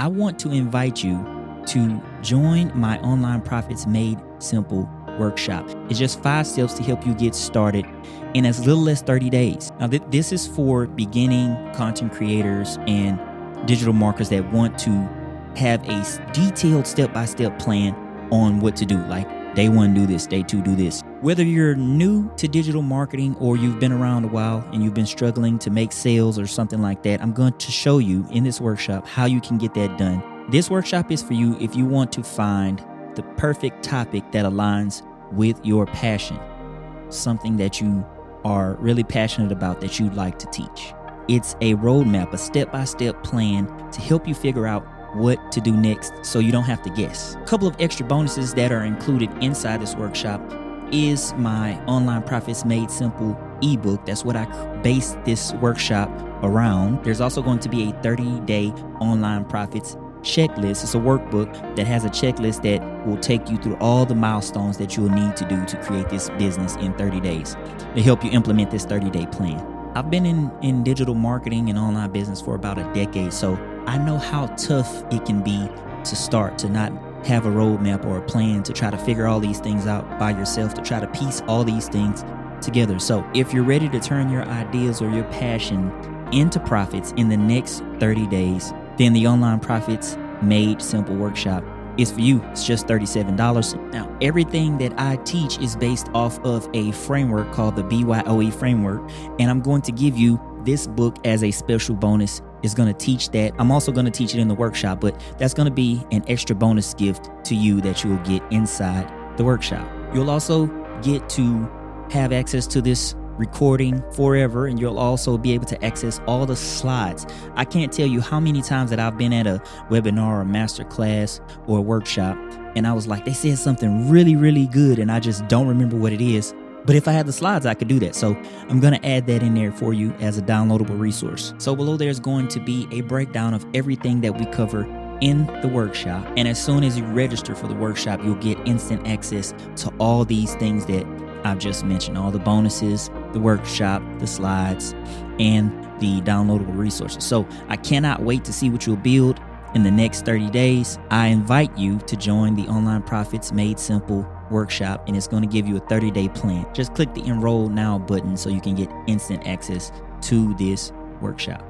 I want to invite you to join my Online Profits Made Simple workshop. It's just 5 steps to help you get started in as little as 30 days. Now, this is for beginning content creators and digital marketers that want to have a detailed step-by-step plan on what to do. Like day 1, do this, day 2, do this. Whether you're new to digital marketing or you've been around a while and you've been struggling to make sales or something like that, I'm going to show you in this workshop how you can get that done. This workshop is for you if you want to find the perfect topic that aligns with your passion, something that you are really passionate about that you'd like to teach. It's a roadmap, a step-by-step plan to help you figure out what to do next so you don't have to guess. A couple of extra bonuses that are included inside this workshop is my Online Profits Made Simple ebook. That's what I based this workshop around. There's also going to be a 30-day online profits checklist. It's a workbook that has a checklist that will take you through all the milestones that you'll need to do to create this business in 30 days to help you implement this 30-day plan. I've been in digital marketing and online business for about a decade, so I know how tough it can be to start, to not have a roadmap or a plan, to try to figure all these things out by yourself, to try to piece all these things together. So if you're ready to turn your ideas or your passion into profits in the next 30 days, then the Online Profits Made Simple workshop is for you. It's just $37. Now, everything that I teach is based off of a framework called the BYOE framework, and I'm going to give you this book as a special bonus. It's going to teach that. I'm also going to teach it in the workshop, but that's going to be an extra bonus gift to you that you'll get inside the workshop. You'll also get to have access to this recording forever, and you'll also be able to access all the slides. I can't tell you how many times that I've been at a webinar or master class or a workshop, and I was like, they said something really, really good, and I just don't remember what it is. But if I had the slides, I could do that. So I'm going to add that in there for you as a downloadable resource. So below there's going to be a breakdown of everything that we cover in the workshop. And as soon as you register for the workshop, you'll get instant access to all these things that I've just mentioned, all the bonuses, the workshop, the slides, and the downloadable resources. So I cannot wait to see what you'll build in the next 30 days. I invite you to join the Online Profits Made Simple workshop, and it's going to give you a 30-day plan. Just click the Enroll Now button so you can get instant access to this workshop.